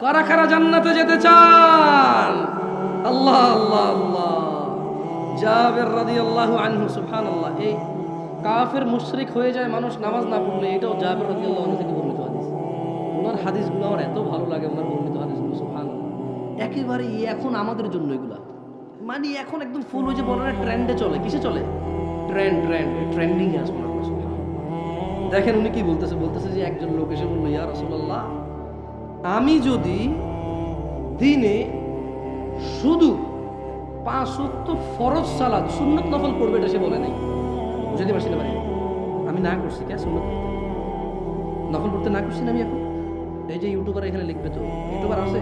কারা কারা জান্নাতে যেতে চান? আল্লাহ আল্লাহ আল্লাহ। জাবের রাদিয়াল্লাহু আনহু, সুবহানাল্লাহ। এই কাফের মুশরিক হয়ে যায় মানুষ নামাজ না পড়লে, এটাও জাবের রাদিয়াল্লাহু আনহু থেকে বর্ণিত হাদিস। ওনার হাদিসগুলো আমার এত ভালো লাগে, ওনার বর্ণিত হাদিসগুলো, সুবহানাল্লাহ। একেবারে এখন আমাদের জন্য এগুলা, মানে এখন একদম ফুল ওই যে বলে না ট্রেন্ডে চলে। কিসে চলে? ট্রেন্ডিং এ আসুন আমরা, সুবহানাল্লাহ। দেখেন উনি কি বলতেছে যে একজন লোক এসে বলল, ইয়া রাসূলুল্লাহ, আমি যদি দিনে শুধু 5 ওয়াক্ত ফরজ সালাত, সুন্নত নফল করবে, এটা সে বলে নাই। বুঝতে পারছি না ভাই, আমি না করছি কে সুন্নত নফল করতে না করছি না আমি। এখন এই যে ইউটিউবার এখানে লিখবে, তো ইউটিউবার আছে,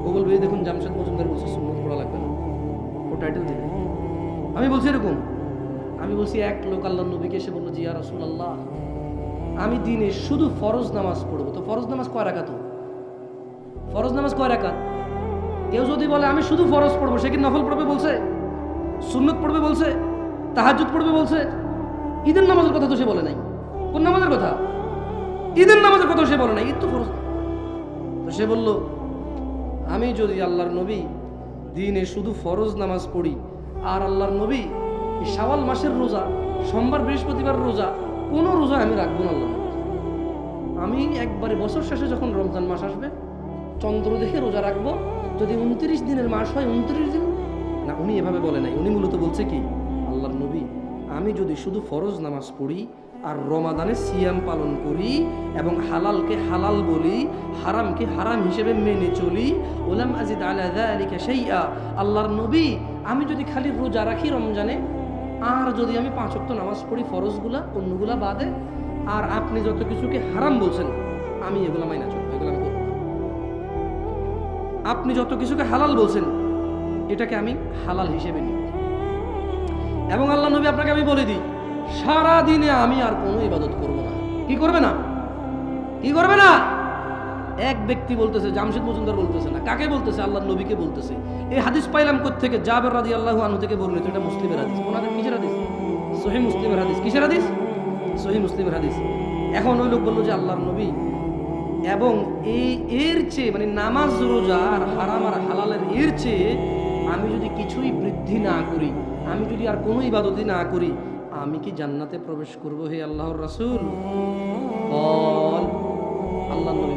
গুগল বই দেখুন, জামশেদ মজুমদার বলছে সুন্নত পড়া লাগবে না, ও টাইটেল দিবে। আমি বলছি এরকম, আমি বলছি এক লোক আল্লাহর নবীকে এসে বললো, জি ইয়া রাসূলুল্লাহ, আমি দিনে শুধু ফরজ নামাজ পড়বো। তো ফরজ নামাজ কয় রাকাত? ফরজ নামাজ কয় রাকাত? কেউ যদি বলে আমি শুধু ফরজ পড়বো, সে কি নফল পড়বে বলছে? সুন্নত পড়বে বলছে? তাহাজ্জুদ পড়বে বলছে? ঈদের নামাজের কথা তো সে বলে নাই। কোন নামাজের কথা? ঈদের নামাজের কথা সে বলে নাই, ঈদ তো ফরজ। তো সে বলল, আমি যদি আল্লাহর নবী দিনে শুধু ফরজ নামাজ পড়ি, আর আল্লাহর নবী শাওয়াল মাসের রোজা, সোমবার বৃহস্পতিবার রোজা, কোনো রোজা আমি রাখবো না আল্লাহ। আমি একবারে বছর শেষে যখন রমজান মাস আসবে, চন্দ্র দেখে রোজা রাখবো। যদি 29 দিনের মাস হয় 29 দিন না। উনি এভাবে বলে নাই, উনি মূলত বলছে কি, আল্লাহর নবী, আমি যদি শুধু ফরজ নামাজ পড়ি আর রমাদানে সিয়াম পালন করি এবং হালালকে হালাল বলি, হারামকে হারাম হিসেবে মেনে চলি, ওলাম আজিদ আলা যালিকা শাইআ, আল্লাহর নবী, আমি যদি খালি রোজা রাখি রমজানে, আর যদি আমি 5 ওয়াক্ত নামাজ পড়ি ফরজগুলা, অন্যগুলা বাদে, আর আপনি যত কিছুকে হারাম বলছেন আমি এগুলা মাইনা চলবো, এগুলো আমি করবো। আপনি যত কিছুকে হালাল বলছেন এটাকে আমি হালাল হিসেবে নিই। এবং আল্লাহ নবী, আপনাকে আমি বলে দিই, সারা দিনে আমি আর কোনো ইবাদত করব না। কি করবে না? কি করবে না? এক ব্যক্তি বলতেছে, জামশেদ মজুমদার বলতেছে না, কাকে বলতেছে? আল্লাহর নবীকে বলতেছে। এই হাদিস পাইলাম কোত্থেকে? জাবের রাদিয়াল্লাহু আনহু থেকে বর্ণিত। এটা মুসলিমের হাদিস। ওনাদের কিসের হাদিস? সহিহ মুসলিমের হাদিস। কিসের হাদিস? সহিহ মুসলিমের হাদিস। এখন ওই লোক বললো যে আল্লাহর নবী, এবং এর চেয়ে, মানে নামাজ রোজা আর হারাম আর হালালের এর চেয়ে আমি যদি কিছুই বৃদ্ধি না করি, আমি যদি আর কোনো ইবাদতই না করি, আমি কি জান্নাতে প্রবেশ করবো হে আল্লাহর রাসূল? বল। আল্লাহর নবী